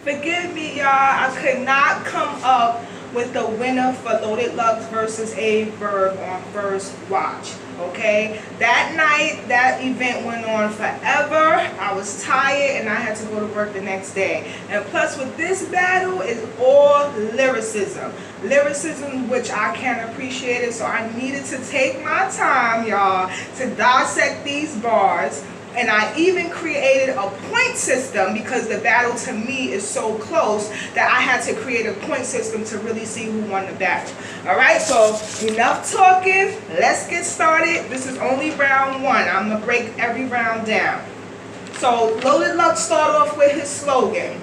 Forgive me, y'all. I could not come up with the winner for Loaded Lux versus AVE on first watch. Okay, that night that event went on forever. I was tired and I had to go to work the next day. And plus, with this battle is all lyricism, which I can't appreciate it. So I needed to take my time, y'all, to dissect these bars. And I even created a point system because the battle to me is so close that I had to create a point system to really see who won the battle. All right, so enough talking. Let's get started. This is only round one. I'm going to break every round down. So Loaded Lux start off with his slogan.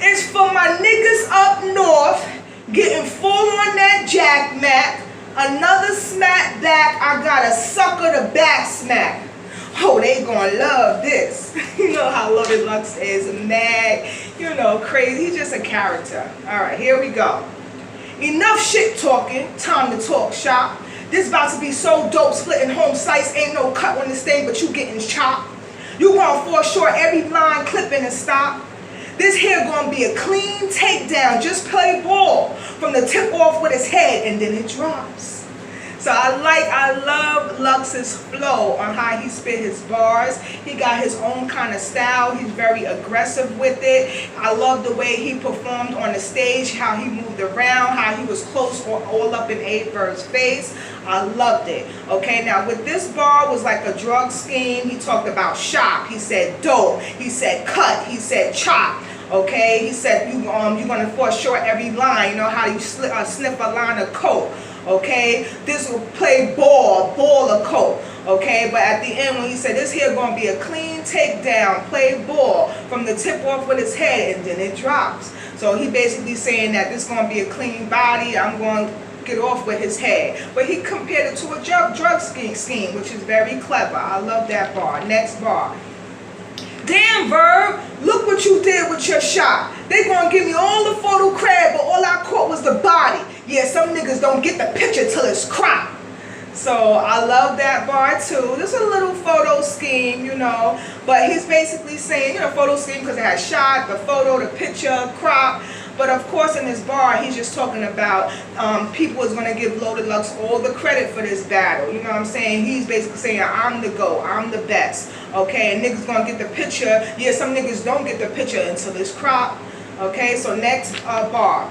It's for my niggas up north getting full on that Jack Mac. Another smack back, I got a sucker to back smack. Oh, they gonna love this. You know how Loaded Lux is, mad, you know, crazy. He's just a character. All right, here we go. Enough shit talking, time to talk shop. This about to be so dope, splitting home slice. Ain't no cut on the stage, but you getting chopped. You gonna fall short every line, clipping and stop. This here gonna be a clean takedown. Just play ball from the tip off with his head, and then it drops. So I love Lux's flow on how he spit his bars. He got his own kind of style. He's very aggressive with it. I love the way he performed on the stage, how he moved around, how he was close or all up in AVE's face. I loved it. Okay, now with this bar was like a drug scheme. He talked about shop. He said dope. He said cut. He said chop. Okay, he said you're gonna fall short every line. You know how you sniff a line of coke. Okay, this will play ball or coke. Okay, but at the end when he said this here gonna be a clean takedown, play ball from the tip off with his head, and then it drops. So he basically saying that this gonna be a clean body. I'm going to get off with his head. But he compared it to a drug scheme, which is very clever. I love that bar. Next bar. Damn, Verb, look what you did with your shot. They gonna give me all the photo credit, but all I caught was the body. Yeah, some niggas don't get the picture till it's cropped. So I love that bar too. This is a little photo scheme, you know, but he's basically saying, you know, photo scheme because it has shot, the photo, the picture, crop. But of course in this bar, he's just talking about people is going to give Loaded Lux all the credit for this battle. You know what I'm saying? He's basically saying, I'm the GOAT, I'm the best. Okay, and niggas going to get the picture. Yeah, some niggas don't get the picture until it's cropped. Okay, so next bar.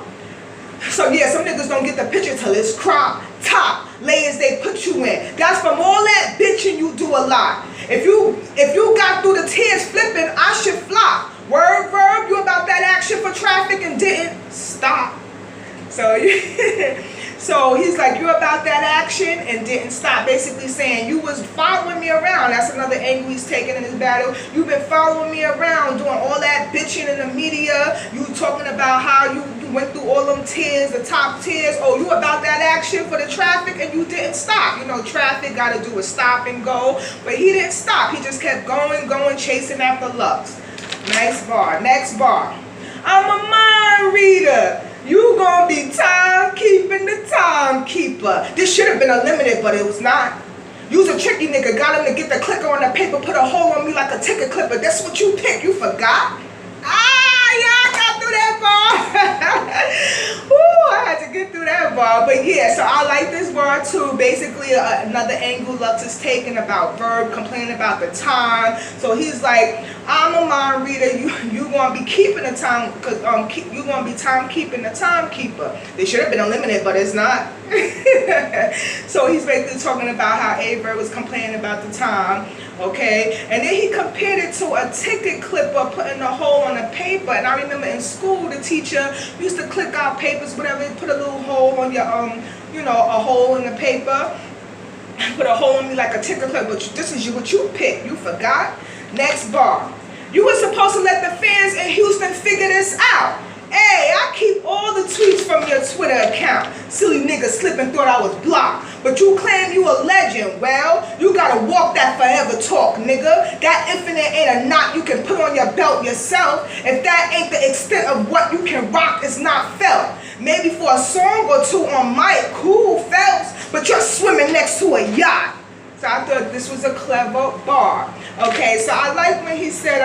So yeah, some niggas don't get the picture till it's cropped. Top layers they put you in. That's from all that bitching you do a lot. If you got through the tears flipping, I should flop. Word, Verb, you about that action for traffic and didn't stop. So so he's like, you about that action and didn't stop. Basically saying you was following me around. That's another angle he's taking in his battle. You've been following me around, doing all that bitching in the media. You talking about how you went through all them tears, the top tiers. Oh, you about that action for the traffic and you didn't stop. You know, traffic got to do a stop and go. But he didn't stop. He just kept going, chasing after Lux. Nice bar. Next bar. I'm a mind reader. You gonna be timekeeping the timekeeper. This should have been unlimited, but it was not. You's a tricky nigga. Got him to get the clicker on the paper, put a hole on me like a ticket clipper. That's what you picked. You forgot? Yeah, I got through that bar. Woo, I had to get through that bar. But yeah, so I like this bar too. Basically, another angle Lux is taking about Verb, complaining about the time. So he's like, I'm a mind reader. You gonna be keeping the time, because you gonna be timekeeping the timekeeper. They should have been unlimited, but it's not. So he's basically talking about how AVE was complaining about the time. Okay, and then he compared it to a ticket clipper putting a hole on a paper. And I remember in school the teacher used to click out papers, whatever, put a little hole on your you know, a hole in the paper, put a hole in me like a ticket clipper. But this is what you picked. You forgot. Next bar. You were supposed to let the fans in Houston figure this out. Hey, I keep all the tweets from your Twitter account. Silly nigga slipping thought I was blocked. But you claim you a legend. Well, you gotta walk that forever talk, nigga. That infinite ain't a knot you can put on your belt yourself. If that ain't the extent of what you can rock, it's not felt. Maybe for a song or two on mic, cool, Phelps, but you're swimming next to a yacht. So I thought this was a clever bar. Okay, so I like when he said,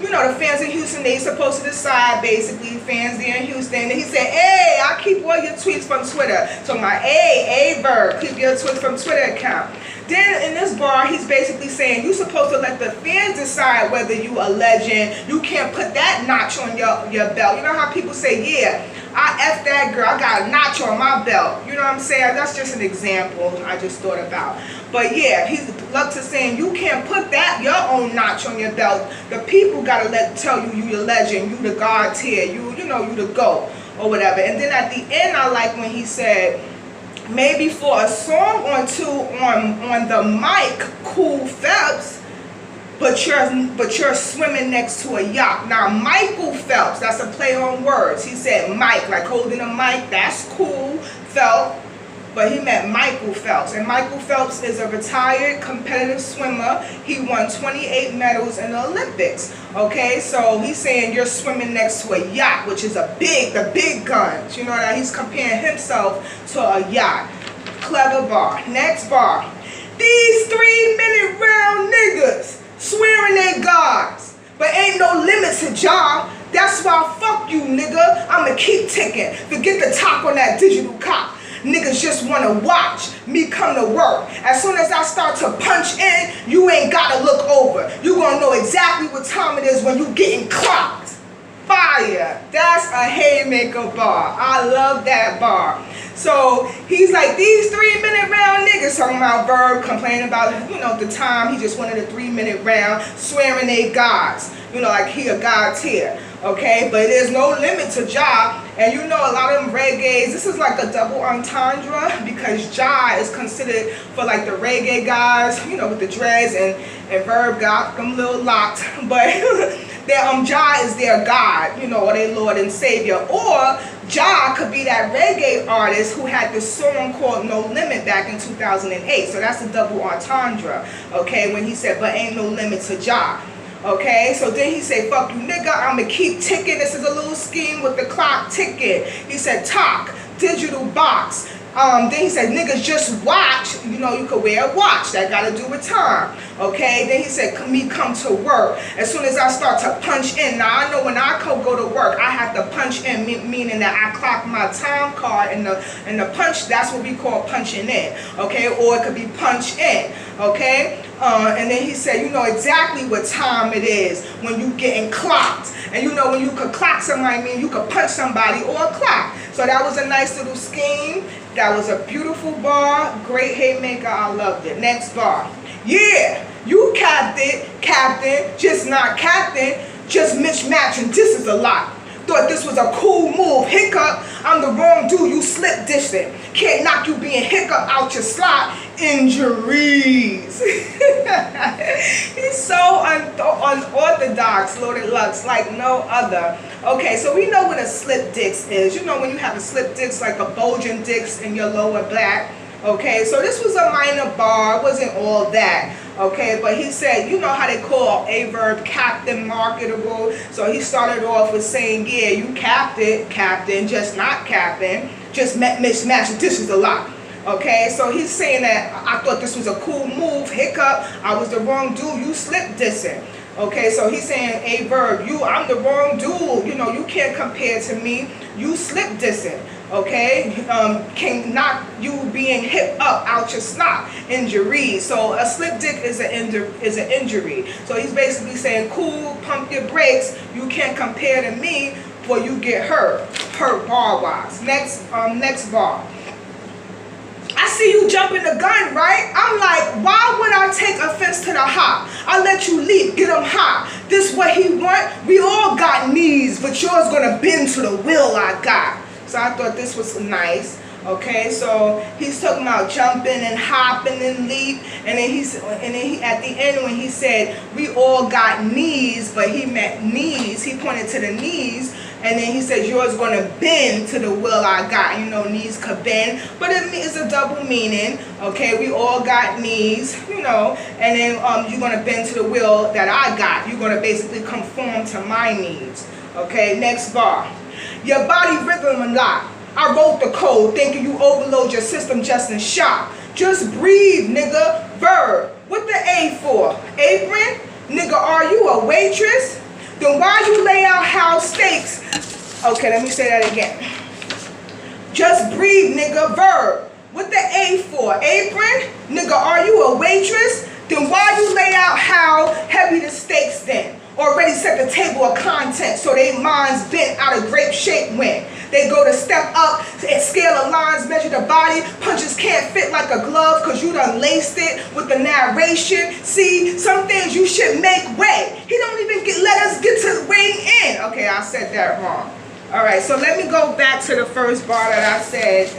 you know, the fans in Houston, they supposed to decide, basically, fans there in Houston. And he said, hey, I keep all your tweets from Twitter. So my VERB, keep your tweets from Twitter account. Then in this bar, he's basically saying, you're supposed to let the fans decide whether you a legend. You can't put that notch on your belt. You know how people say, yeah, I F that girl, I got a notch on my belt. You know what I'm saying? That's just an example I just thought about. But yeah, LUX is saying you can't put that, your own notch on your belt. The people gotta tell you the legend, you the God tier, you know, you the GOAT or whatever. And then at the end, I like when he said, maybe for a song or two on the mic, cool Phelps, but you're swimming next to a yacht. Now Michael Phelps, that's a play on words. He said Mike, like holding a mic, that's cool, Phelps. But he meant Michael Phelps. And Michael Phelps is a retired competitive swimmer. He won 28 medals in the Olympics. Okay, so he's saying you're swimming next to a yacht, which is the big guns. You know that he's comparing himself to a yacht. Clever bar. Next bar. These 3-minute round niggas swearing they gods, but ain't no limit to job. That's why fuck you, nigga. I'ma keep ticking. Forget the talk on that digital cop. Niggas just wanna watch me come to work. As soon as I start to punch in, you ain't gotta look over. You gonna know exactly what time it is when you getting clocked. Fire. That's a haymaker bar. I love that bar. So he's like, these 3-minute round niggas talking about VERB, complaining about, you know, the time he just wanted a 3-minute round, swearing they gods. You know, like he a god tier. Okay, but there's no limit to Ja. And you know, a lot of them reggaes, this is like a double entendre because Ja is considered for like the reggae guys, you know, with the dreads, and VERB got them little locked. But Ja is their God, you know, or their Lord and Savior. Or Ja could be that reggae artist who had this song called No Limit back in 2008. So that's a double entendre, okay, when he said, but ain't no limit to Ja. Okay, so then he said, fuck you nigga, I'ma keep ticking. This is a little scheme with the clock ticking. He said, talk, digital box. Then he said, niggas just watch. You know, you could wear a watch. That got to do with time. Okay, then he said, me come to work. As soon as I start to punch in. Now, I know when I go to work, I have to punch in, meaning that I clock my time card and the punch, that's what we call punching in. Okay, or it could be punch in. Okay, and then he said, you know exactly what time it is when you getting clocked. And you know when you could clock somebody, mean you could punch somebody or clock. So that was a nice little scheme. That was a beautiful bar. Great haymaker. I loved it. Next bar. Yeah, you capped it, captain. Just not captain. Just mismatching. This is a lot. Thought this was a cool move. Hiccup. I'm the wrong dude. You slip dishing. Can't knock you being hiccup out your slot. Injuries. He's so unorthodox, Loaded Lux, like no other. Okay, so we know what a slip disc is. You know when you have a slip disc, like a bulging disc in your lower back. Okay, so this was a minor bar. It wasn't all that. Okay, but he said, you know how they call VERB captain marketable. So he started off with saying, yeah, you capped it, captain, just not captain. Just mismatched. This is a lot. Okay, so he's saying that I thought this was a cool move. Hiccup, I was the wrong dude. You slip dissing. Okay, so he's saying VERB, I'm the wrong dude. You know, you can't compare to me. You slip dissing. Okay, can knock you being hip up out your snot. Injury. So a slip dick is an injury. So he's basically saying, cool, pump your brakes. You can't compare to me, or you get hurt bar wise. Next bar. I see you jumping the gun, right? I'm like, why would I take offense to the hop? I let you leap, get him hot. This what he want? We all got knees, but yours gonna bend to the will I got. So I thought this was nice. Okay, so he's talking about jumping and hopping and leap, and then he at the end when he said we all got knees, but he meant knees. He pointed to the knees, and then he said yours gonna bend to the will I got. You know, knees could bend, but it's a double meaning. Okay, we all got knees, you know, and then you're gonna bend to the will that I got. You're gonna basically conform to my needs. Okay, next bar. Your body rhythm a lot. I wrote the code thinking you overload your system just in shock. Just breathe, nigga. VERB. What the A for? Apron? Nigga, are you a waitress? Then why you lay out how steaks? Okay, let me say that again. Just breathe, nigga. Verb. What the A for? Apron? Nigga, are you a waitress? Then why you lay out how heavy the steaks then? Already set the table of content so they minds bent out of grape shape when they go to step up and scale the lines, measure the body. Punches can't fit like a glove because you done laced it with the narration. See, some things you should make way. He don't even let us get to weigh in. Okay, I said that wrong. All right, so let me go back to the first bar that I said.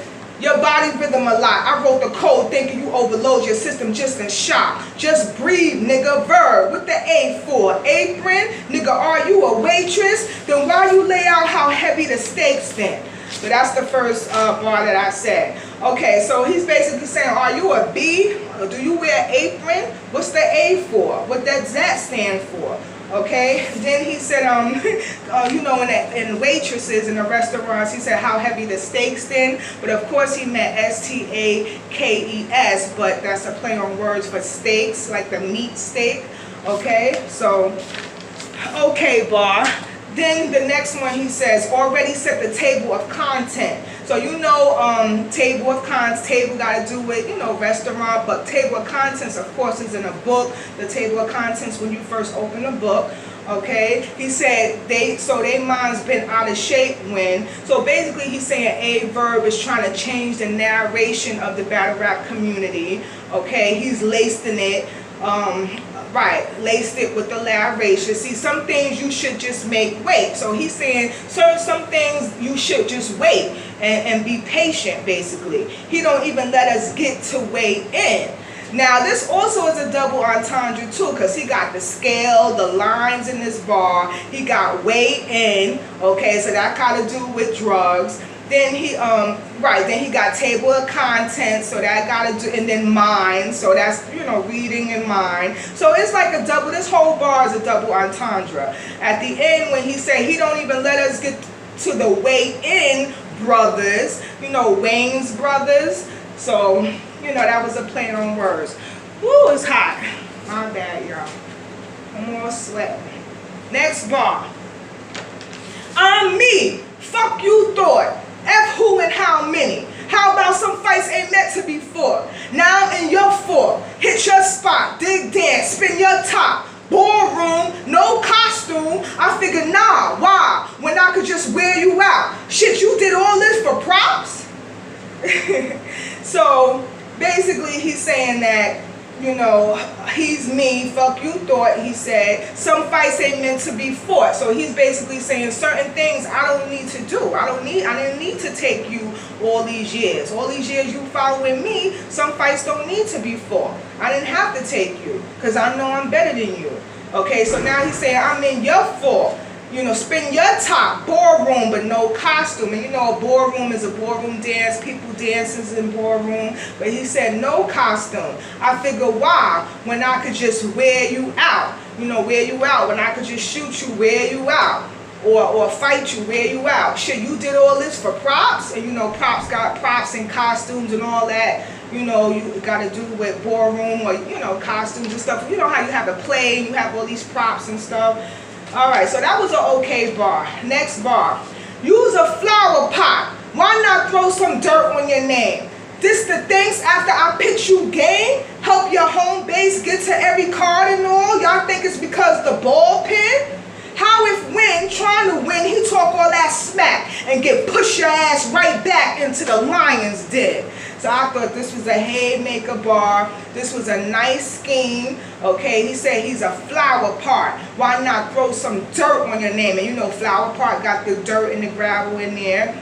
Your body rhythm a lot. I wrote the code thinking you overload your system just in shock. Just breathe, nigga. Verb. What the A for? Apron? Nigga, are you a waitress? Then why you lay out how heavy the steaks then? So that's the first bar that I said. Okay, so he's basically saying, are you a B? Or do you wear apron? What's the A for? What does that stand for? Okay, then he said, you know, in waitresses in the restaurants, he said how heavy the steaks then, but of course he meant S-T-A-K-E-S, but that's a play on words for steaks, like the meat steak. Okay, so, okay, bar. Then the next one he says, already set the table of content. So you know, table of contents, table got to do with, you know, restaurant, but table of contents, of course, is in a book. The table of contents when you first open a book. Okay, he said they minds been out of shape when. So basically, he's saying a verb is trying to change the narration of the battle rap community. Okay, he's laced in it. Right, laced it with the narration. See, some things you should just make wait. So he's saying some things you should just wait and be patient, basically. He don't even let us get to weigh in. Now, this also is a double entendre, too, because he got the scale, the lines in this bar. He got weigh in, okay, so that got to do with drugs. Then he, then he got table of contents, so that got to do, and then mind, so that's, you know, reading and mind. So it's like a double, this whole bar is a double entendre. At the end, when he said he don't even let us get to the weigh in brothers, you know, Wayne's brothers. So, you know, that was a play on words. Woo, it's hot. My bad, y'all. I'm all sweating. Next bar. I'm me. Fuck you thought. F who and how many. How about some fights ain't meant to be fought? Now in your fort. Hit your spot. Dig dance. Spin your top. Ballroom. No costume. I figured, nah. Why? When I could just wear you out. Shit, you did all this for props? So basically he's saying that, you know, he's me, fuck you thought, he said. Some fights ain't meant to be fought. So he's basically saying certain things I don't need to do. I didn't need to take you all these years. All these years you following me, some fights don't need to be fought. I didn't have to take you because I know I'm better than you. Okay, so now he's saying I'm in your fault. You know, spin your top, ballroom, but no costume. And you know, a ballroom is a ballroom dance. People dances in ballroom. But he said no costume. I figure why? When I could just wear you out. You know, wear you out. When I could just shoot you, wear you out. Or fight you, wear you out. Shit, you did all this for props. And you know, props got props and costumes and all that. You know, you got to do with ballroom or, you know, costumes and stuff. You know how you have a play and you have all these props and stuff. Alright, so that was an okay bar. Next bar. Use a flower pot. Why not throw some dirt on your name? This the things after I pitch you game? Help your home base get to every card and all? Y'all think it's because the ball pin? How if when, trying to win, he talk all that smack and get push your ass right back into the lion's den? So I thought this was a haymaker bar. This was a nice scheme. Okay, he said he's a flower pot. Why not throw some dirt on your name? And you know, flower pot got the dirt and the gravel in there.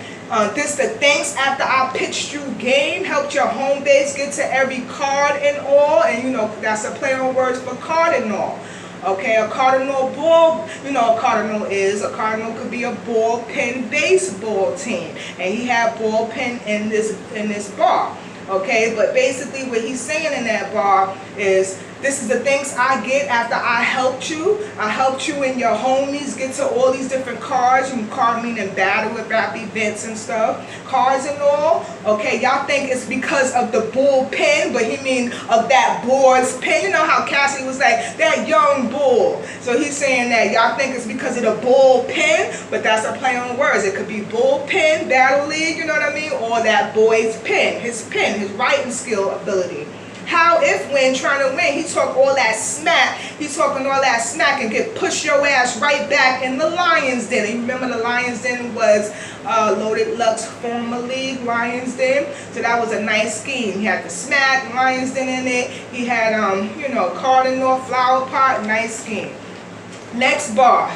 This the thanks after I pitched you game, helped your home base get to every card and all. And you know, that's a play on words for cardinal. Okay, a cardinal ball, you know, a cardinal could be a ball pin baseball team. And he had ball pin in this bar. Okay, but basically what he's saying in that bar is, this is the things I get after I helped you. I helped you and your homies get to all these different cars. You car meaning battle at rap events and stuff. Cars and all. Okay, y'all think it's because of the bull pen, but he mean of that boy's pen. You know how Cassidy was like, that young bull. So he's saying that y'all think it's because of the bull pen, but that's a play on words. It could be bull pen, battle league, you know what I mean? Or that boy's pen, his writing skill ability. How if when trying to win, he talk all that smack, he's talking all that smack and get push your ass right back in the Lions Den. You remember the Lions Den was Loaded Lux former league, Lions Den. So that was a nice scheme. He had the smack, Lions Den in it. He had, you know, Cardinal, flower pot, nice scheme. Next bar.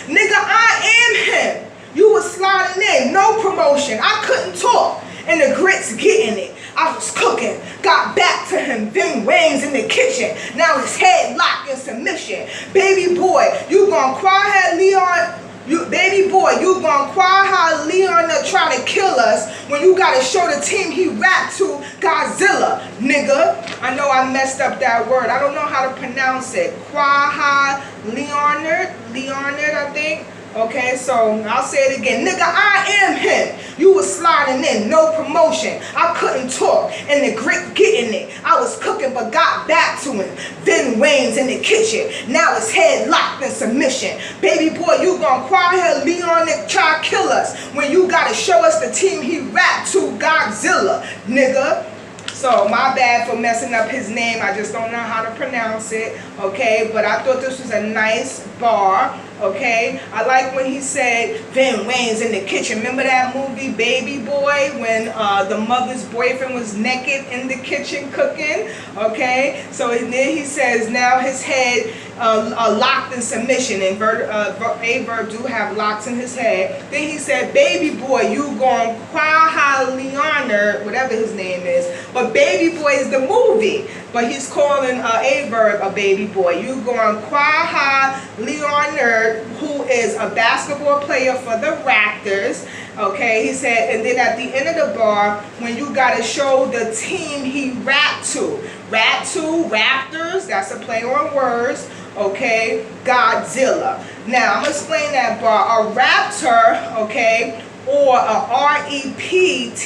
Nigga, I am him. You was sliding in, no promotion. I couldn't talk. And the grits getting it. I was cooking, got back to him, then wings in the kitchen. Now his head locked in submission. Baby boy, you gon' cry how Leon, baby boy, you gon' cry how Leon try to kill us when you gotta show the team he rapped to Godzilla, nigga. I know I messed up that word. I don't know how to pronounce it. Quaha Leonard, I think. Okay, so I'll say it again. Nigga, I am him. You was sliding in, no promotion. I couldn't talk, and the grit getting it. I was cooking, but got back to him. Then Wayne's in the kitchen. Now his head locked in submission. Baby boy, you gon' cry here, Leon and try to kill us when you gotta show us the team he rapped to, Godzilla, nigga. So my bad for messing up his name. I just don't know how to pronounce it. Okay, but I thought this was a nice bar. Okay, I like when he said Vin Wayne's in the kitchen. Remember that movie Baby Boy when the mother's boyfriend was naked in the kitchen cooking? Okay, so then he says now his head locked in submission, and a verb do have locks in his head. Then he said, baby boy, you gon' cry Leonard, whatever his name is, but baby boy is the movie, but he's calling a verb a baby boy. You gon' cry Leonard, who is a basketball player for the Raptors. Okay, he said, and then at the end of the bar, when you gotta show the team he rapped to, Raptors, that's a play on words. Okay, Godzilla. Now, I'm going to explain that bar. A raptor, okay, or a R-E-P-T-A-R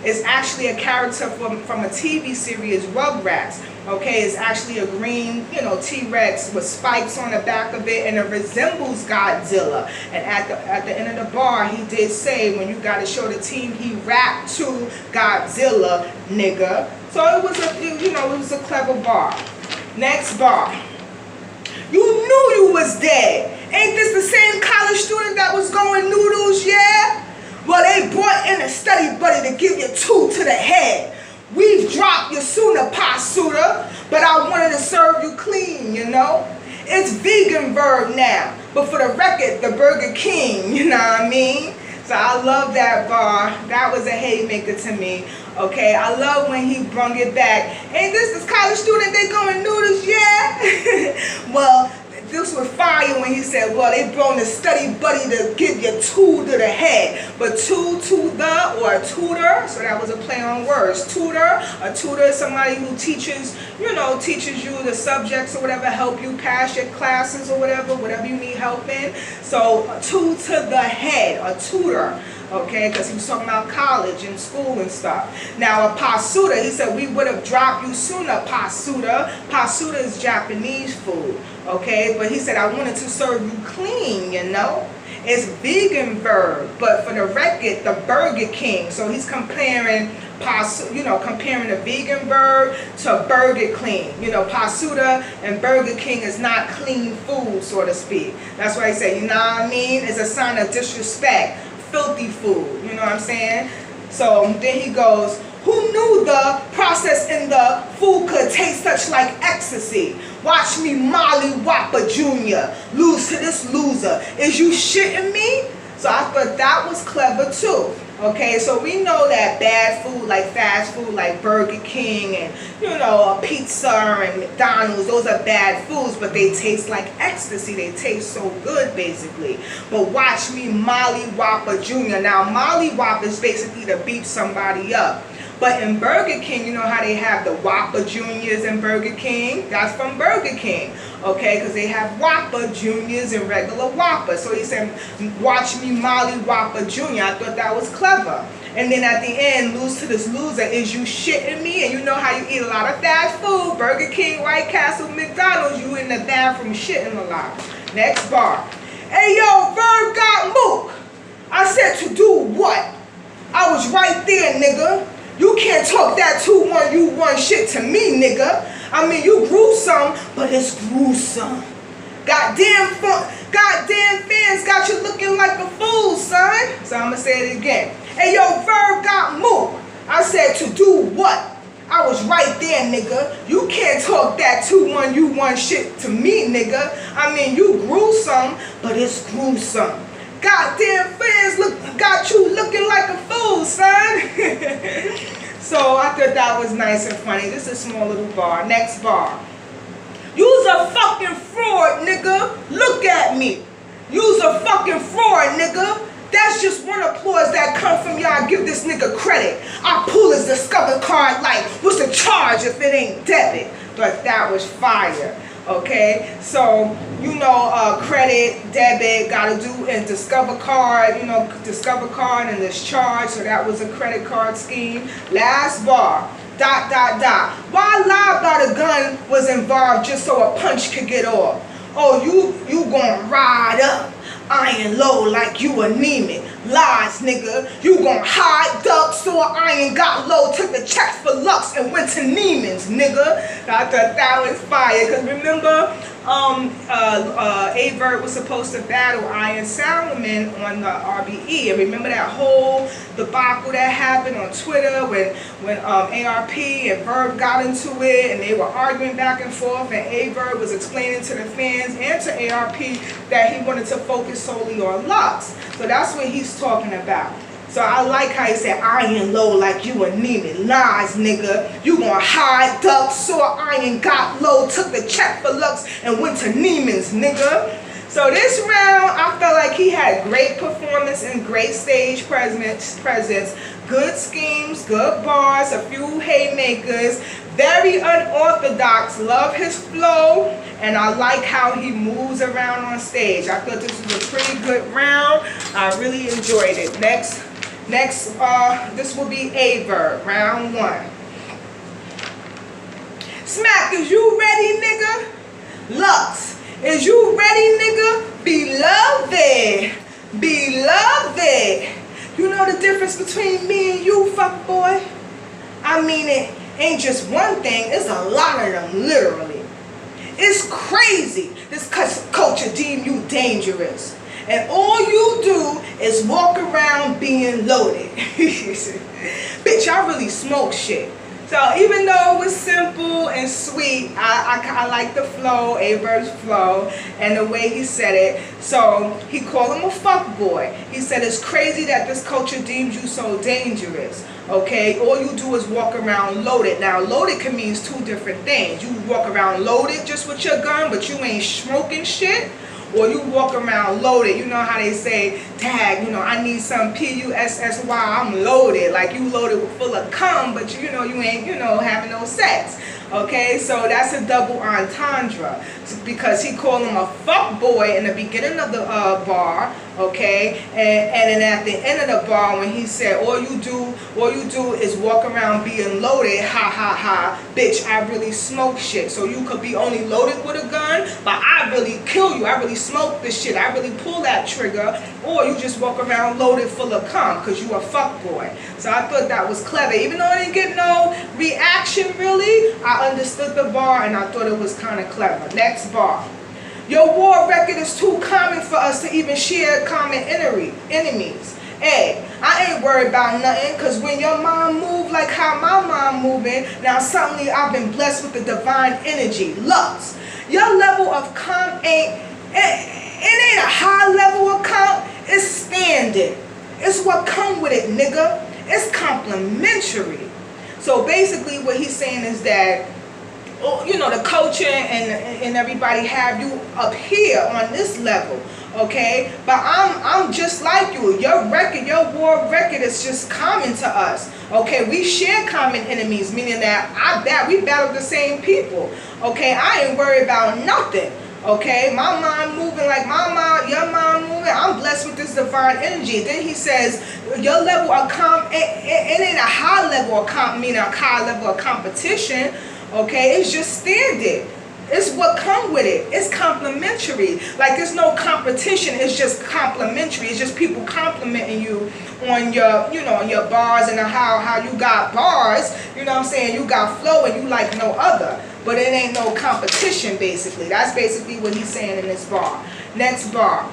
is actually a character from a TV series, Rugrats. Okay, it's actually a green, you know, T-Rex with spikes on the back of it, and it resembles Godzilla. And at the end of the bar, he did say, when you got to show the team he rapped to Godzilla, nigga. So it was a, you know, it was a clever bar. Next bar. You knew you was dead. Ain't this the same college student that was going noodles, yeah? Well, they brought in a study buddy to give you 2 to the head. We've dropped your sooner, pasuda, but I wanted to serve you clean, you know? It's vegan verb now, but for the record, the Burger King, you know what I mean? So I love that bar. That was a haymaker to me. Okay, I love when he brung it back. Ain't this college student, they going noodles, yeah? Well, this was fire when he said, well, they brought a study buddy to give you 2 to the head. But 2 to the, or a tutor, so that was a play on words. Tutor, a tutor is somebody who teaches, you know, teaches you the subjects or whatever, help you pass your classes or whatever you need help in. So 2 to the head, a tutor. Okay, because he was talking about college and school and stuff. Now, a pasuda, he said, we would have dropped you sooner, pasuda. Pasuda is Japanese food, okay? But he said, I wanted to serve you clean, you know? It's vegan verb, but for the record, the Burger King. So he's comparing, comparing the vegan verb to Burger Clean. You know, pasuda and Burger King is not clean food, so to speak. That's why he said, you know what I mean? It's a sign of disrespect. Filthy food, you know what I'm saying? So then he goes, who knew the process in the food could taste such like ecstasy? Watch me Molly Whopper Jr. lose to this loser. Is you shitting me? So I thought that was clever too. Okay, so we know that bad food, like fast food, like Burger King and, you know, pizza and McDonald's, those are bad foods, but they taste like ecstasy. They taste so good, basically. But watch me Molly Whopper Jr. Now, Molly Whopper is basically to beat somebody up. But in Burger King, you know how they have the Whopper Juniors in Burger King? That's from Burger King, okay? Because they have Whopper Juniors and regular Whopper. So he said, watch me Molly Whopper Jr. I thought that was clever. And then at the end, lose to this loser, is you shitting me? And you know how you eat a lot of fast food, Burger King, White Castle, McDonald's, you in the bathroom shitting a lot. Next bar. Hey yo, Verb got mook. I said to do what? I was right there, nigga. You can't talk that 2-1-U-1 shit to me, nigga. I mean, you gruesome, but it's gruesome. Goddamn fans got you looking like a fool, son. So I'm going to say it again. Hey, yo, Verb got moved. I said to do what? I was right there, nigga. You can't talk that 2-1-U-1 shit to me, nigga. I mean, you gruesome, but it's gruesome. Goddamn fans got you looking like a fool, son. So I thought that was nice and funny. This is a small little bar. Next bar. You's a fucking fraud, nigga. Look at me. You's a fucking fraud, nigga. That's just one applause that come from y'all. Give this nigga credit. I pull his Discover card like, what's the charge if it ain't debit? But that was fire. Okay, so you know, credit, debit, gotta do and Discover card, you know, Discover card and this charge, so that was a credit card scheme. Last bar, ... Why lie about a gun was involved just so a punch could get off? Oh, you gonna ride up, iron low like you N.O.M.E. Lies, nigga. You gon' hide, duck, so iron got low, took the checks for LUX and went to Neiman's, nigga. I thought that was fire, because remember, AVE was supposed to battle Iron Salomon on the RBE, and remember that whole debacle that happened on Twitter when ARP and Verb got into it, and they were arguing back and forth, and AVE was explaining to the fans and to ARP that he wanted to focus solely on LUX. So that's what he's talking about. So I like how he said iron low like you N.O.M.E. Lies, nigga. You gonna hide, duck, saw iron, got low, took the check for LUX and went to Neiman's, nigga. So this round, I felt like he had great performance and great stage presence, good schemes, good bars, a few haymakers, very unorthodox, love his flow, and I like how he moves around on stage. I thought this was a pretty good round. I really enjoyed it. Next, this will be AVE, round 1. Smack, is you ready, nigga? LUX, is you ready, nigga? Beloved, beloved. You know the difference between me and you, fuck boy? I mean, it ain't just one thing, it's a lot of them, literally. It's crazy this culture deem you dangerous. And all you do is walk around being loaded. Bitch, I really smoke shit. So even though it was simple and sweet, I like the flow, AVE's flow, and the way he said it. So he called him a fuck boy. He said it's crazy that this culture deems you so dangerous. Okay, all you do is walk around loaded. Now loaded can mean 2 different things. You walk around loaded just with your gun, but you ain't smoking shit. Or you walk around loaded. You know how they say, tag, you know, I need some PUSSY, I'm loaded. Like you loaded full of cum, but you know, you ain't, you know, having no sex. Okay, so that's a double entendre. Because he called him a fuck boy in the beginning of the bar, okay? And then at the end of the bar when he said, all you do is walk around being loaded, ha ha ha, bitch, I really smoke shit. So you could be only loaded with a gun, but I really kill you, I really smoke this shit, I really pull that trigger, or you just walk around loaded full of cum, because you a fuck boy. So I thought that was clever. Even though I didn't get no reaction really, I understood the bar and I thought it was kind of clever. Next bar. Your war record is too common for us to even share common enemies. Hey, I ain't worried about nothing, because when your mom move like how my mom moving, now suddenly I've been blessed with the divine energy, LUX. Your level of comp ain't a high level of comp, it's standard. It's It's what come with it, nigga. It's complimentary. So basically what he's saying is that, you know, the culture and everybody have you up here on this level, okay? But I'm just like you. Your record, your war record is just common to us, okay? We share common enemies, meaning that we battle the same people, okay? I ain't worried about nothing, okay? My mind moving like my mind, your mind moving. I'm blessed with this divine energy. Then he says, your level of it ain't a high level of meaning a high level of competition. Okay, it's just standard. It's what come with it. It's complimentary. Like there's no competition. It's just complimentary. It's just people complimenting you on your, you know, on your bars and how you got bars. You know what I'm saying? You got flow and you like no other. But it ain't no competition basically. That's basically what he's saying in this bar. Next bar.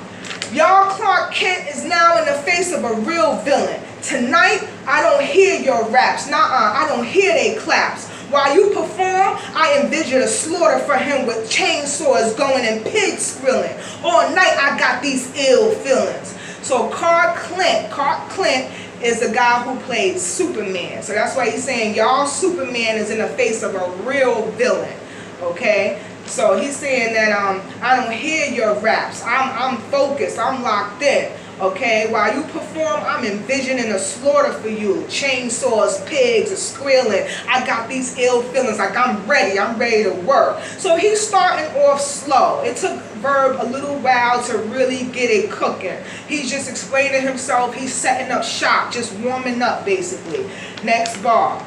Y'all, Clark Kent is now in the face of a real villain. Tonight, I don't hear your raps. Nuh-uh, I don't hear they claps. While you perform, I envision a slaughter for him with chainsaws going and pigs squealing. All night I got these ill feelings. So Clark Kent is the guy who played Superman. So that's why he's saying y'all Superman is in the face of a real villain. Okay? So he's saying that I don't hear your raps. I'm focused. I'm locked in. Okay, while you perform, I'm envisioning a slaughter for you. Chainsaws, pigs are squealing. I got these ill feelings, like I'm ready to work. So he's starting off slow. It took VERB a little while to really get it cooking. He's just explaining himself. He's setting up shop, just warming up basically. Next bar.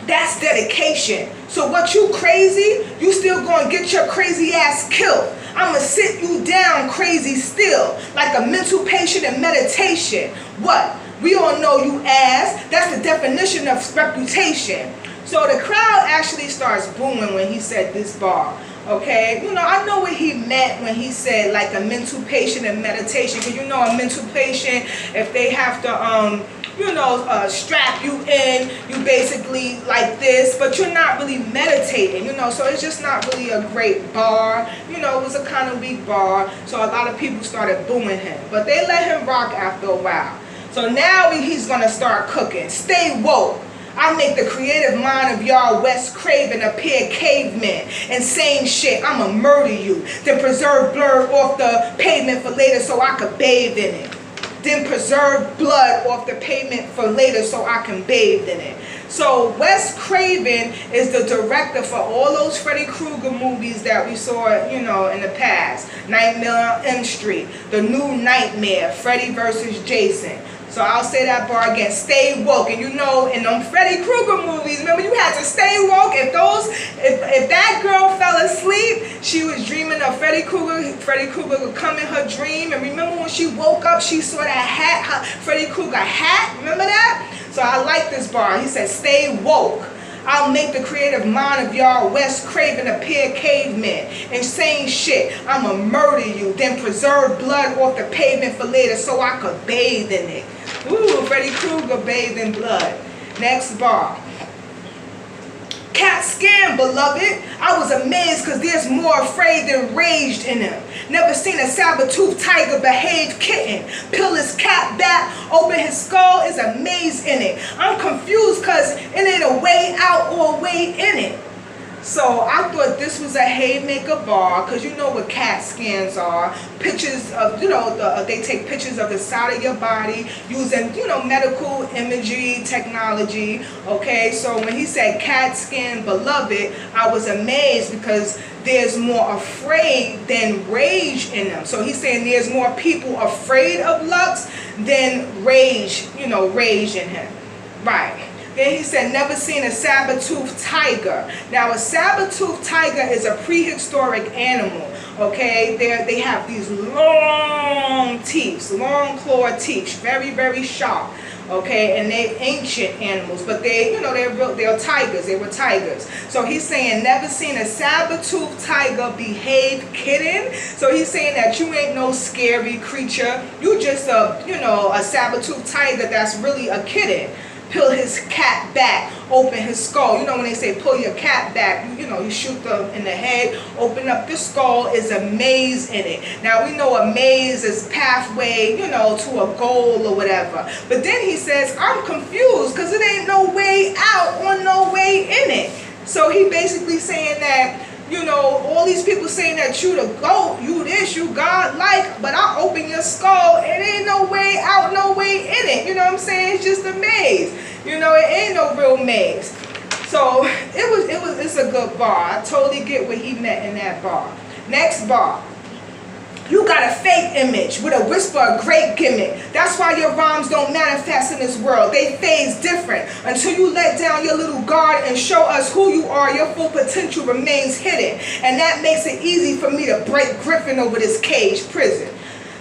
That's dedication. So what, you crazy? You still gonna get your crazy ass killed. I'ma sit you down crazy still, like a mental patient in meditation. What? We all know you ass. That's the definition of reputation. So the crowd actually starts booming when he said this bar. Okay, you know, I know what he meant when he said like a mental patient in meditation. Because you know, a mental patient, if they have to you know, strap you in, you basically like this, but you're not really meditating, you know, so it's just not really a great bar. You know, it was a kind of weak bar, so a lot of people started booing him, but they let him rock after a while. So now he's gonna start cooking. Stay woke. I make the creative mind of y'all Wes Craven appear cavemen. Insane shit, I'ma murder you. Then preserve blood off the pavement for later so I could bathe in it. Then preserve blood off the pavement for later so I can bathe in it. So Wes Craven is the director for all those Freddy Krueger movies that we saw, you know, in the past. Nightmare on Elm Street, The New Nightmare, Freddy versus Jason. So I'll say that bar again, stay woke. And you know, in them Freddy Krueger movies, remember you had to stay woke. If that girl fell asleep, she was dreaming of Freddy Krueger. Freddy Krueger would come in her dream. And remember when she woke up, she saw that hat, Freddy Krueger hat. Remember that? So I like this bar. He said, stay woke. I'll make the creative mind of y'all Wes Craven appear cavemen. Insane shit. I'ma murder you. Then preserve blood off the pavement for later so I could bathe in it. Ooh, Freddy Krueger bathed in blood. Next bar. Cat scan, beloved. I was amazed because there's more afraid than raged in him. Never seen a saber-toothed tiger behave kitten. Peel his cap back, open his skull, is a maze in it. I'm confused because it ain't a way out or a way in it. So I thought this was a haymaker bar, because you know what CAT scans are. Pictures of, you know, they take pictures of the side of your body using, you know, medical imagery technology. Okay, so when he said CAT scan, beloved, I was amazed because there's more afraid than rage in them. So he's saying there's more people afraid of Lux than rage, you know, rage in him. Right. Then he said, never seen a saber-toothed tiger. Now, a saber-toothed tiger is a prehistoric animal, okay? They have these long teeth, long clawed teeth, very, very sharp, okay? And they're ancient animals, but they, you know, they're tigers. They were tigers. So he's saying, never seen a saber-toothed tiger behave kitten. So he's saying that you ain't no scary creature. You just a, you know, a saber-toothed tiger that's really a kitten. peel his cap back, open his skull. You know when they say pull your cap back, you shoot them in the head, open up the skull, is a maze in it. Now we know a maze is pathway, to a goal or whatever. But then he says, I'm confused because it ain't no way out or no way in it. So he basically saying that, all these people saying that you the GOAT, you this, you God-like, but I open your skull, it ain't no way out, no way in it. You know what I'm saying? It's just a maze. It ain't no real maze. So it's a good bar. I totally get what he meant in that bar. Next bar. You got a fake image with a whisper of great gimmick. That's why your rhymes don't manifest in this world. They phase different. Until you let down your little guard and show us who you are, your full potential remains hidden. And that makes it easy for me to break Griffin over this cage prison.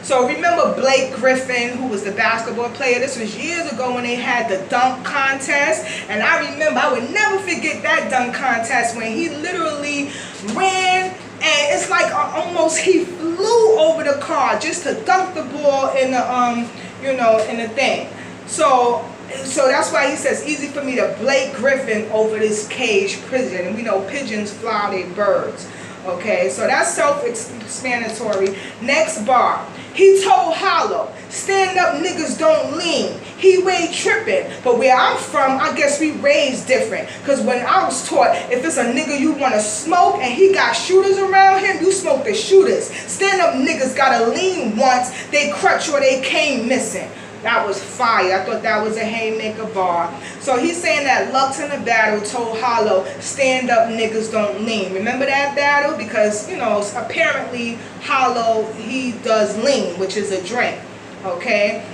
So remember Blake Griffin, who was the basketball player? This was years ago when they had the dunk contest. And I remember, I would never forget that dunk contest when he literally ran, and it's like almost he flew over the car just to dunk the ball in the in the thing. So that's why he says easy for me to Blake Griffin over this cage prison. And we know pigeons fly, they birds. Okay, so that's self-explanatory. Next bar. He told Hollow, stand up niggas don't lean. He way tripping. But where I'm from, I guess we raised different. Because when I was taught, if it's a nigga you want to smoke and he got shooters around him, you smoke the shooters. Stand up niggas gotta lean once, they crutch or they came missing. That was fire. I thought that was a haymaker bar. So he's saying that Lux in the battle told Hollow, stand up niggas don't lean. Remember that battle? Because, apparently Hollow, he does lean, which is a drink. Okay?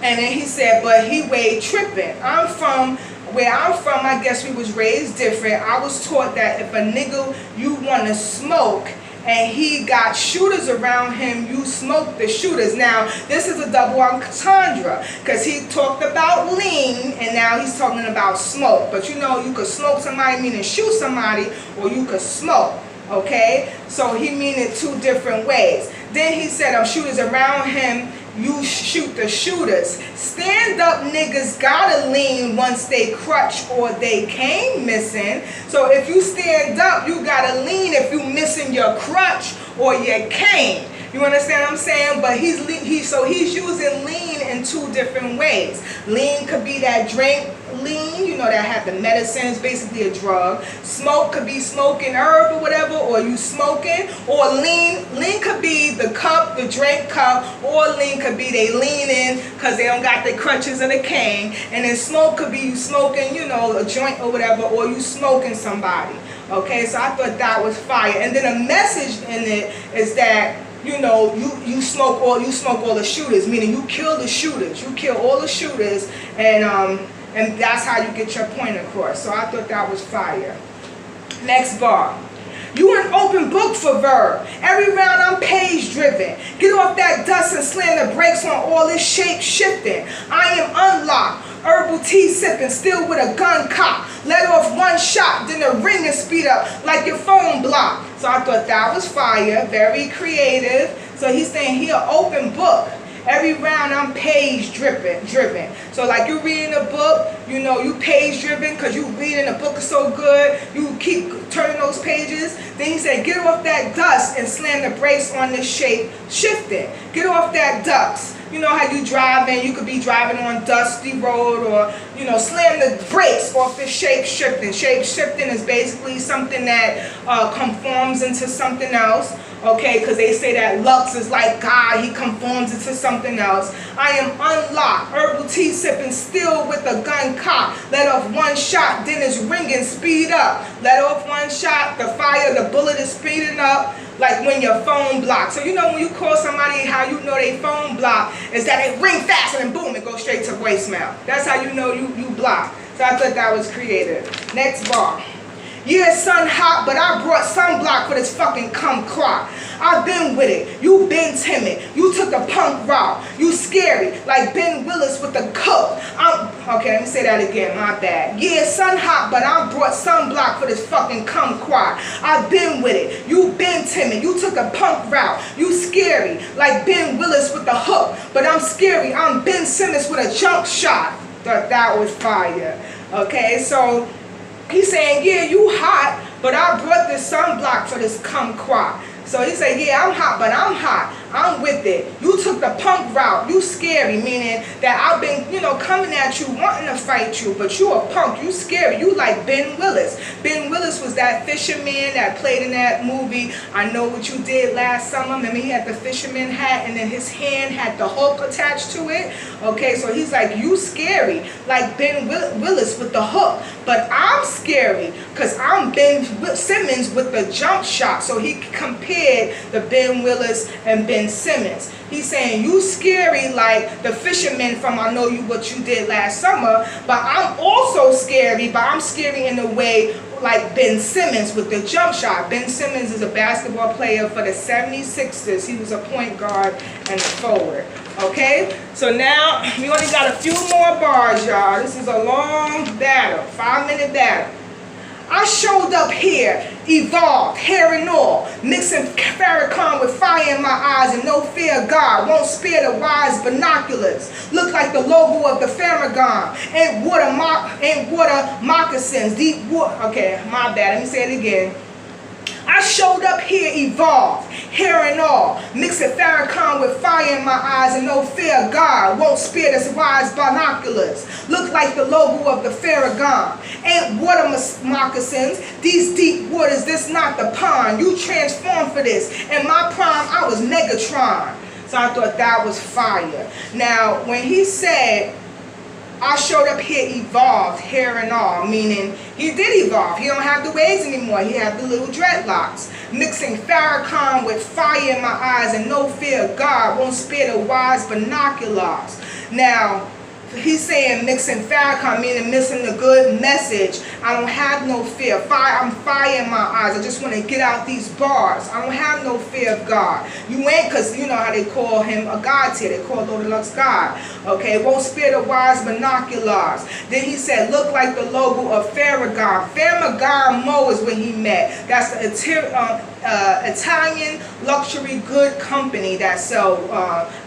And then he said, but he way tripping. Where I'm from, I guess we was raised different. I was taught that if a nigga you want to smoke, and he got shooters around him, you smoke the shooters. Now, this is a double entendre, because he talked about lean, and now he's talking about smoke. But you could smoke somebody, meaning shoot somebody, or you could smoke, okay? So he mean it two different ways. Then he said, shooters around him, you shoot the shooters. Stand up niggas gotta lean once they crutch or they came missing. So if you stand up, you gotta lean if you missing your crutch or your cane. You understand what I'm saying? But he's using lean in two different ways. Lean could be that drink lean, that have the medicines, basically a drug. Smoke could be smoking herb or whatever, or you smoking. Or lean could be the cup, the drink cup, or lean could be they leaning because they don't got the crutches and the cane. And then smoke could be you smoking, a joint or whatever, or you smoking somebody. Okay, so I thought that was fire. And then a message in it is that you smoke all the shooters, meaning you kill the shooters. You kill all the shooters, and that's how you get your point across. So I thought that was fire. Next bar. You an open book for verb. Every round I'm page driven. Get off that dust and slam the brakes on all this shape shifting. I am unlocked. Herbal tea sipping, still with a gun cock. Let off one shot, then the ring and speed up like your phone block. So I thought that was fire, very creative. So he's saying he an open book. Every round I'm page driven. So like you reading a book, you page driven because you reading a book is so good, you keep turning those pages. Then he said, get off that dust and slam the brakes on this shape shifting. Get off that dust. You know how you driving, you could be driving on dusty road, or slam the brakes off this shape shifting. Shape shifting is basically something that conforms into something else. Okay, because they say that Lux is like God, he conforms into something else. I am unlocked, herbal tea sipping, still with a gun cock. Let off one shot, then it's ringing, speed up. Let off one shot, the fire, the bullet is speeding up, like when your phone blocks. So when you call somebody, how you know they phone block is that it ring fast and then boom, it goes straight to voicemail. That's how you know you block. So I thought that was creative. Next bar. Yeah, sun hot, but I brought sunblock for this fucking cum clock. I've been with it. You been timid. You took the punk route. You scary, like Ben Willis with the coke. Okay, let me say that again. My bad. Yeah, sun hot, but I brought sunblock for this fucking cum quad. I've been with it. You been timid. You took a punk route. You scary, like Ben Willis with the hook. But I'm scary. I'm Ben Simmons with a jump shot. Thought that was fire. Okay, so he's saying, yeah, you hot, but I brought this sunblock for this kumquat. So he said, yeah, I'm hot, but I'm hot. I'm with it. You took the punk route. You scary, meaning that I've been, coming at you, wanting to fight you, but you a punk. You scary. You like Ben Willis. Ben Willis was that fisherman that played in that movie, I Know What You Did Last Summer. Remember, he had the fisherman hat, and then his hand had the hook attached to it. Okay, so he's like, you scary, like Ben Willis with the hook. But I'm scary, because I'm Ben Simmons with the jump shot. So he compared the Ben Willis and Ben Simmons. He's saying you scary like the fisherman from I Know What You Did Last Summer, but I'm also scary, but I'm scary in a way like Ben Simmons with the jump shot. Ben Simmons is a basketball player for the 76ers. He was a point guard and a forward. Okay, so now we only got a few more bars, y'all. This is a long battle, 5-minute battle. I showed up here, evolved, hair and all, mixing Farrakhan with fire in my eyes and no fear of God. Won't spare the wise binoculars. Look like the logo of the Farrakhan. Ain't water moccasins, deep water. Okay, my bad. Let me say it again. I showed up here, evolved, hair and all, mixing Farrakhan with fire in my eyes and no fear of God. Won't spare the wise binoculars. Look like the logo of the Farrakhan. Ain't water moccasins, these deep waters, this not the pond. You transformed for this. In my prime, I was Megatron. So I thought that was fire. Now, when he said, I showed up here evolved, hair and all, meaning he did evolve. He don't have the waves anymore. He had the little dreadlocks. Mixing Farrakhan with fire in my eyes and no fear of God. Won't spare the wise binoculars. Now, he's saying mixing Farrakhan, meaning missing the good message. I don't have no fear. I'm fire in my eyes. I just want to get out these bars. I don't have no fear of God. You ain't, because you know how they call him a God tier. They call Lord LUX God. Okay, won't spare the wise binoculars. Then he said, look like the logo of Farrakhan. Farrakhan Mo is when he met. That's the Italian luxury good company that sell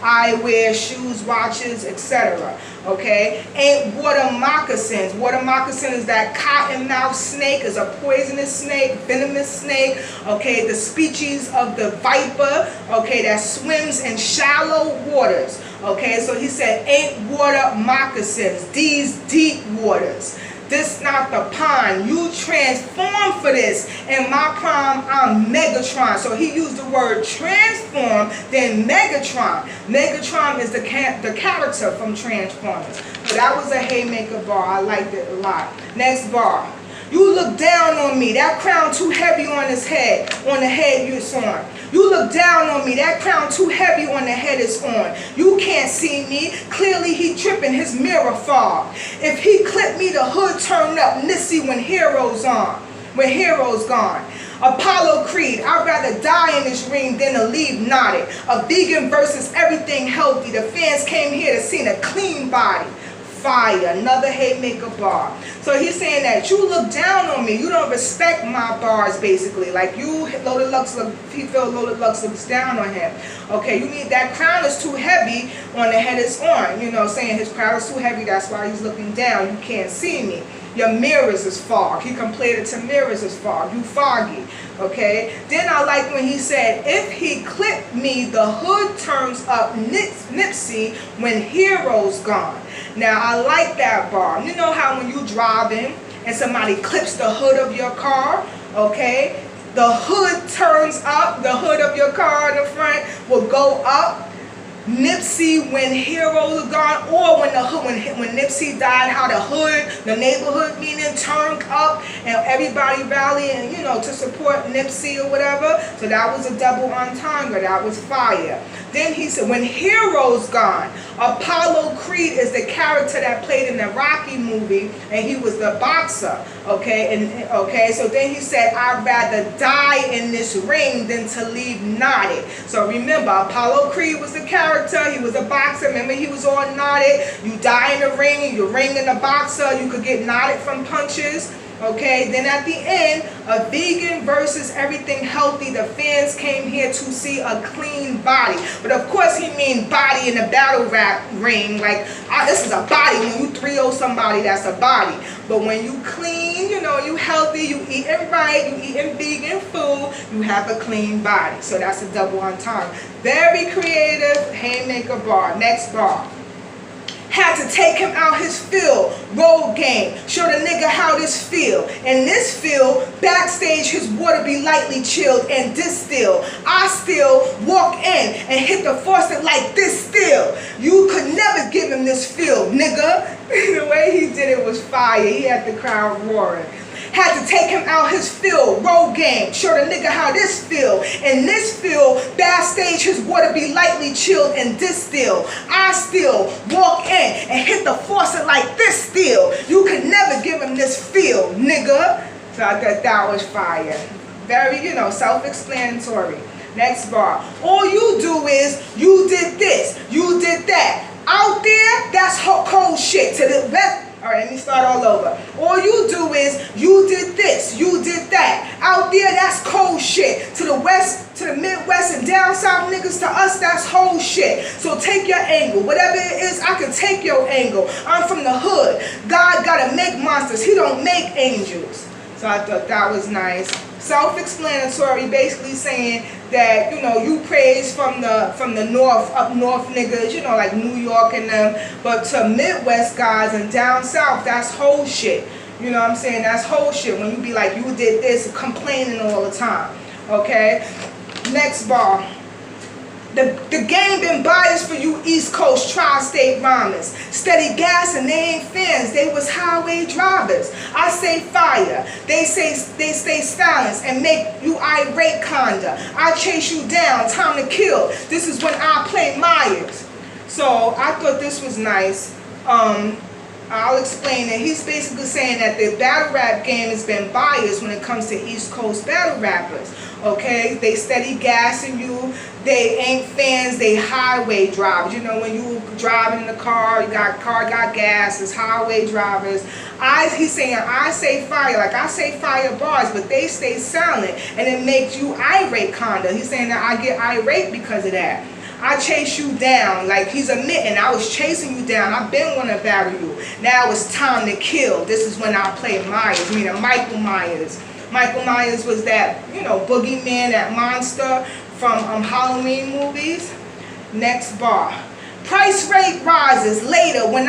eyewear, shoes, watches, etc. Okay, ain't water moccasins. Water moccasin is that cottonmouth snake, is a poisonous snake, venomous snake. Okay, the species of the viper. Okay, that swims in shallow waters. Okay, so he said, ain't water moccasins, these deep waters. This not the pond. You transform for this. In my prime, I'm Megatron. So he used the word transform, then Megatron. Megatron is the character from Transformers. So that was a haymaker bar. I liked it a lot. Next bar. You look down on me. That crown too heavy on his head. On the head you're on. You look down on me. That crown too heavy on the head it's on. You can't see me. Clearly he tripping his mirror fog. If he clipped me, the hood turned up Nissy when Heroes on. When Heroes gone. Apollo Creed, I'd rather die in this ring than to leave knotted. A vegan versus everything healthy. The fans came here to see a clean body. Fire, another haymaker bar. So he's saying that you look down on me, you don't respect my bars, basically. Like you, Loaded Lux, he felt Loaded Lux looks down on him. Okay, you need that crown is too heavy on the head it's on. You know, saying his crown is too heavy, that's why he's looking down. You can't see me. Your mirrors is fog. He compared it to mirrors as fog. You foggy. Okay. Then I like when he said, if he clipped me, the hood turns up Nipsey when Heroes gone. Now I like that bar. You know how when you driving and somebody clips the hood of your car, okay? The hood turns up, the hood of your car in the front will go up. Nipsey when Heroes are gone, or when the hood, when Nipsey died, how the hood, the neighborhood meaning turned up and everybody rallying, you know, to support Nipsey or whatever. So that was a double entendre. That was fire. Then he said, when Heroes gone, Apollo Creed is the character that played in the Rocky movie, and he was the boxer. Okay, and okay, so then he said, I'd rather die in this ring than to leave knotted. So remember, Apollo Creed was the character. He was a boxer. Remember, he was all knotted. You die in the ring, you're ringing the boxer. You could get knotted from punches. Okay, then at the end, a vegan versus everything healthy. The fans came here to see a clean body. But of course he mean body in the battle rap ring. Like, this is a body. When you 3-0 somebody, that's a body. But when you clean, you know, you healthy, you eating right, you eating vegan food, you have a clean body. So that's a double entendre. Very creative haymaker bar. Next bar. Had to take him out his field, road game, show the nigga how this feel. In this field, backstage his water be lightly chilled and distilled. I still walk in and hit the faucet like this still. You could never give him this feel, nigga. The way he did it was fire. He had the crowd roaring. Had to take him out his field, road game, show the nigga how this feel. In this field, backstage his water be lightly chilled and distilled. I still walk in and hit the faucet like this still. You could never give him this feel, nigga. So I thought that was fire. Very, you know, self-explanatory. Next bar. All you do is, you did this, you did that. Out there, that's cold shit. To the left. All right, let me start all over. All you do is, you did this, you did that. Out there, that's cold shit. To the west, to the Midwest and down south niggas, to us, that's whole shit. So take your angle. Whatever it is, I can take your angle. I'm from the hood. God gotta make monsters. He don't make angels. So I thought that was nice. Self-explanatory, basically saying that, you know, you praise from the north, up north niggas, you know, like New York and them, but to Midwest guys and down south, that's whole shit. You know what I'm saying? That's whole shit when you be like, you did this, complaining all the time. Okay? Next bar. The game been biased for you East Coast tri-state rhymers. Steady gas and they ain't fans, they was highway drivers. I say fire, they stay silenced and make you irate kinda. I chase you down, time to kill. This is when I play Myers. So I thought this was nice. I'll explain it. He's basically saying that the battle rap game has been biased when it comes to East Coast battle rappers. Okay, they steady gassing you. They ain't fans. They highway drivers. You know, when you driving in the car, you got gas. It's highway drivers. He's saying I say fire, like I say fire bars, but they stay silent, and it makes you irate kinda. He's saying that I get irate because of that. I chase you down, like he's admitting I was chasing you down. I've been wanting to battle you. Now it's time to kill. This is when I play Myers, meaning Michael Myers. Michael Myers was that, you know, boogeyman, that monster from Halloween movies. Next bar. Price rate rises later when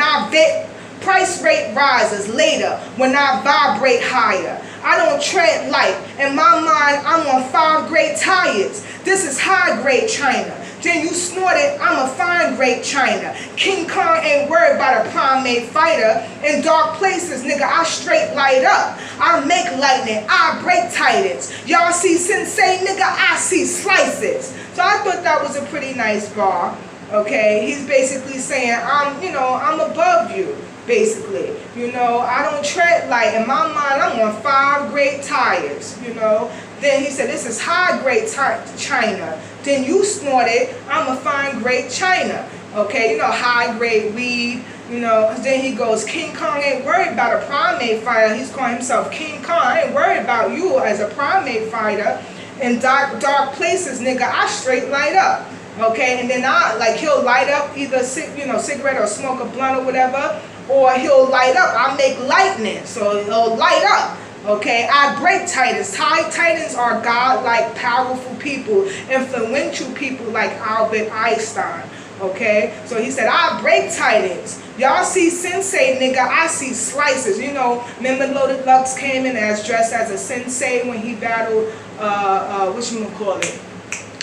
price rate rises later when I vibrate higher. I don't tread light. In my mind, I'm on 5 grade tires. This is high grade China. Then you snort it, I'm a fine grade China. King Kong ain't worried about a primate fighter. In dark places, nigga, I straight light up. I make lightning, I break titans. Y'all see sensei, nigga, I see slices. So I thought that was a pretty nice bar. Okay, he's basically saying, I'm above you. Basically, you know, I don't tread light. In my mind, I'm on 5 grade tires, you know. Then he said, this is high grade China. Then you snort it, I'm a fine grade China. Okay, you know, high grade weed, you know. Then he goes, King Kong ain't worried about a primate fighter. He's calling himself King Kong. I ain't worried about you as a primate fighter. In dark places, nigga, I straight light up. Okay, and then he'll light up either, cigarette or smoke a blunt or whatever. Or he'll light up. I make lightning, so he'll light up. Okay, I break titans. Titans are godlike, powerful people, influential people like Albert Einstein. Okay, so he said, I break titans. Y'all see sensei, nigga, I see slices. You know, remember Loaded Lux came in dressed as a sensei when he battled,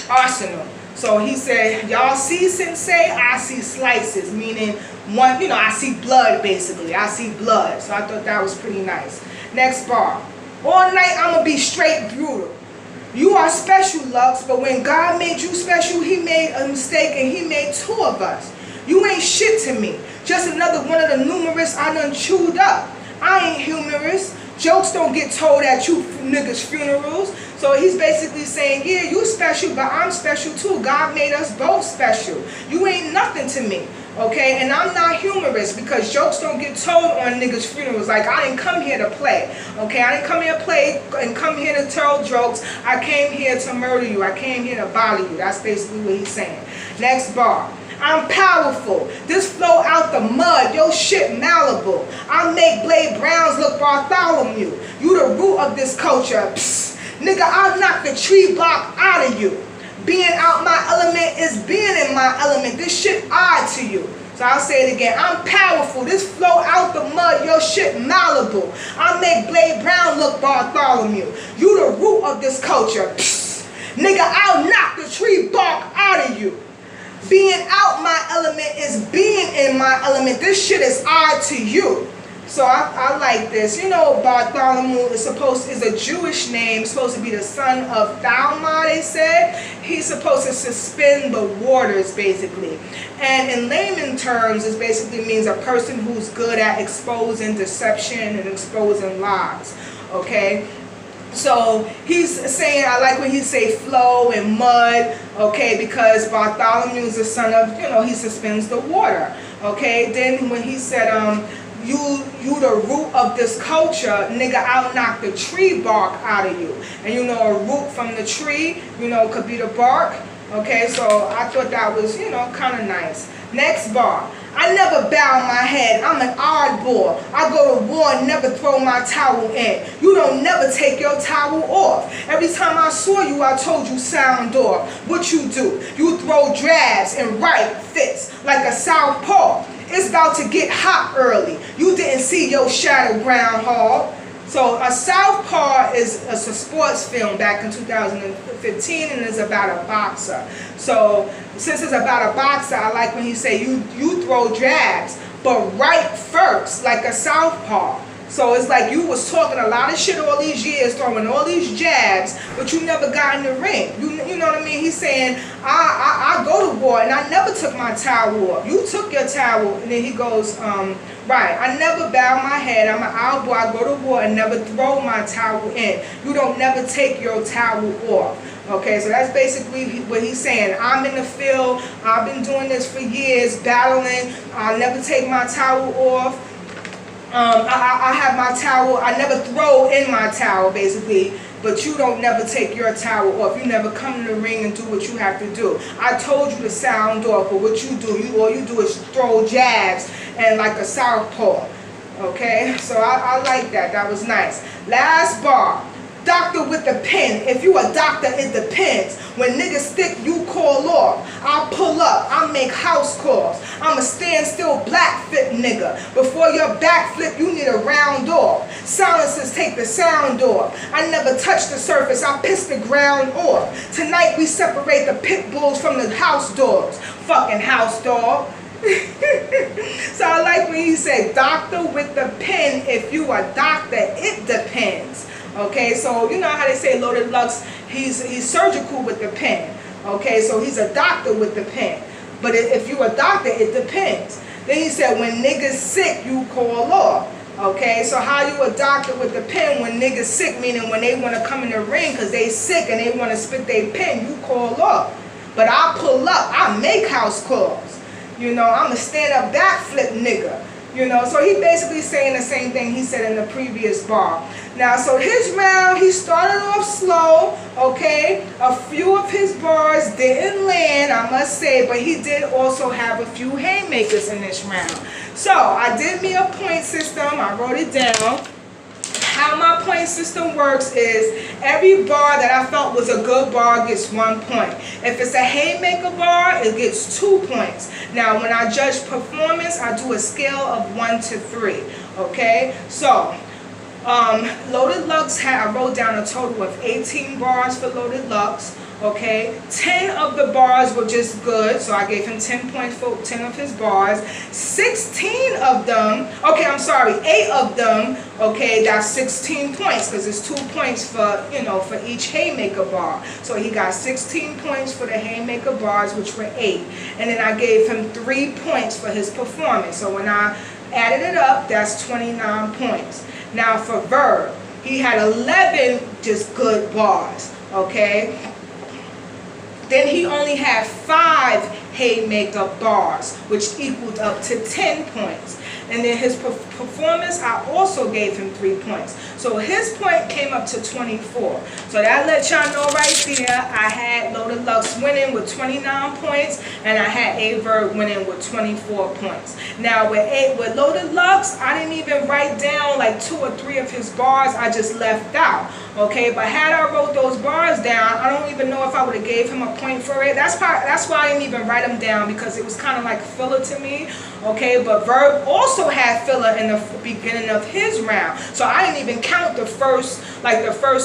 Arsenal. So he said, y'all see sensei, I see slices, meaning one, you know, I see blood basically. I see blood. So I thought that was pretty nice. Next bar. All night I'm going to be straight brutal. You are special, Lux, but when God made you special, he made a mistake and he made 2 of us. You ain't shit to me. Just another one of the numerous I done chewed up. I ain't humorous. Jokes don't get told at you niggas' funerals. So he's basically saying, yeah, you special, but I'm special too. God made us both special. You ain't nothing to me. Okay, and I'm not humorous because jokes don't get told on niggas' funerals. Like, I didn't come here to play. Okay, I didn't come here to play and come here to tell jokes. I came here to murder you. I came here to bother you. That's basically what he's saying. Next bar. I'm powerful. This flow out the mud. Yo shit malleable. I make Blade Browns look Bartholomew. You the root of this culture. Psst. Nigga, I'll knock the tree bark out of you. Being out my element is being in my element. This shit odd to you. So I'll say it again. I'm powerful. This flow out the mud. Your shit malleable. I make Blade Brown look Bartholomew. You the root of this culture. Psst. Nigga, I'll knock the tree bark out of you. Being out my element is being in my element. This shit is odd to you. So I like this. You know, Bartholomew is a Jewish name, supposed to be the son of Thalma, they said. He's supposed to suspend the waters, basically. And in layman terms, it basically means a person who's good at exposing deception and exposing lies. Okay? So he's saying, I like when he say flow and mud, okay, because Bartholomew is the son of, you know, he suspends the water. Okay? Then when he said, you the root of this culture, nigga, I'll knock the tree bark out of you. And you know, a root from the tree, you know, could be the bark. Okay, so I thought that was, you know, kind of nice. Next bar. I never bow my head. I'm an oddball. I go to war and never throw my towel in. You don't never take your towel off. Every time I saw you, I told you sound off. What you do? You throw drabs and right fits like a southpaw. It's about to get hot early. You didn't see your shadow groundhog. So a Southpaw is a sports film back in 2015, and it's about a boxer. So since it's about a boxer, I like when he say you throw jabs, but right first, like a Southpaw. So it's like you was talking a lot of shit all these years, throwing all these jabs, but you never got in the ring. You know what I mean? He's saying, I go to war and I never took my towel off. You took your towel. And then he goes, right, I never bow my head. I'm an owl boy. I go to war and never throw my towel in. You don't never take your towel off. Okay, so that's basically what he's saying. I'm in the field. I've been doing this for years, battling. I'll never take my towel off. I have my towel. I never throw in my towel, basically. But you don't never take your towel off. You never come in the ring and do what you have to do. I told you to sound off, but what you do, all you do is throw jabs and like a southpaw. Okay, so I like that. That was nice. Last bar. Doctor with the pen. If you a doctor, it depends. When niggas stick, you call off. I pull up. I make house calls. I'm a standstill black fit nigga. Before your backflip, you need a round off. Silencers take the sound off. I never touch the surface. I piss the ground off. Tonight we separate the pit bulls from the house dogs. Fucking house dog. So I like when he said doctor with the pen. If you a doctor, it depends. Okay, so you know how they say Loaded Lux, he's surgical with the pen. Okay, so he's a doctor with the pen. But if you a doctor, it depends. Then he said when niggas sick, you call off. Okay, so how you a doctor with the pen when niggas sick, meaning when they want to come in the ring because they sick and they want to spit their pen, you call off. But I pull up, I make house calls. You know, I'm a stand-up backflip nigga. You know, so he basically saying the same thing he said in the previous bar. Now, so his round, he started off slow, okay? A few of his bars didn't land, I must say, but he did also have a few haymakers in this round. So, I did me a point system. I wrote it down. How my point system works is every bar that I felt was a good bar gets 1 point. If it's a haymaker bar, it gets 2 points. Now, when I judge performance, I do a scale of 1 to 3. Okay? So, Loaded Lux I wrote down a total of 18 bars for Loaded Lux. Okay, 10 of the bars were just good, so I gave him 10 points for 10 of his bars. 16 of them, okay, I'm sorry, 8 of them, okay, that's 16 points because it's 2 points for, you know, for each haymaker bar. So he got 16 points for the haymaker bars, which were 8. And then I gave him 3 points for his performance. So when I added it up, that's 29 points. Now for VERB, he had 11 just good bars, okay? Then he only had 5 haymaker bars, which equaled up to 10 points. And then his performance, I also gave him 3 points. So his point came up to 24. So that let y'all know right there, I had Loaded Lux winning with 29 points, and I had AVE winning with 24 points. Now with Loaded Lux, I didn't even write down like 2 or 3 of his bars. I just left out. Okay, but had I wrote those bars down, I don't even know if I would have gave him a point for it. That's why I didn't even write them down, because it was kind of like filler to me. Okay, but Verb also had filler in the beginning of his round, so I didn't even count the first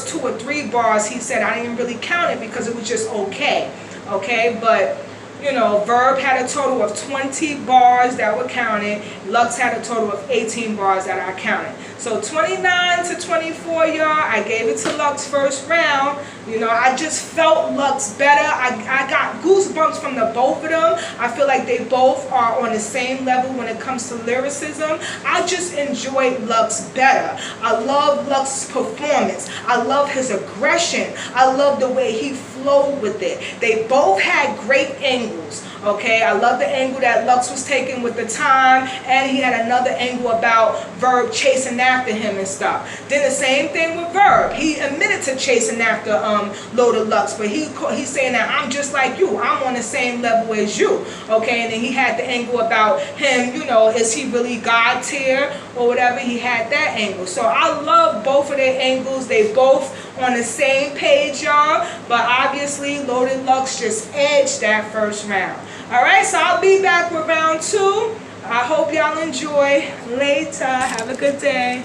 2 or 3 bars he said. I didn't really count it because it was just okay. Okay, but you know, Verb had a total of 20 bars that were counted. Lux had a total of 18 bars that I counted. So 29 to 24, y'all. I gave it to Lux first round. You know, I just felt Lux better. I got goosebumps from the both of them. I feel like they both are on the same level when it comes to lyricism. I just enjoyed Lux better. I love Lux's performance. I love his aggression. I love the way he flowed with it. They both had great angles. Okay, I love the angle that Lux was taking with the time, and he had another angle about Verb chasing after him and stuff. Then the same thing with Verb. He admitted to chasing after Loaded Lux, but he's saying that I'm just like you. I'm on the same level as you. Okay, and then he had the angle about him, you know, is he really God tier or whatever? He had that angle. So I love both of their angles. They both on the same page, y'all, but obviously Loaded Lux just edged that first round. Alright, so I'll be back with round 2. I hope y'all enjoy. Later. Have a good day.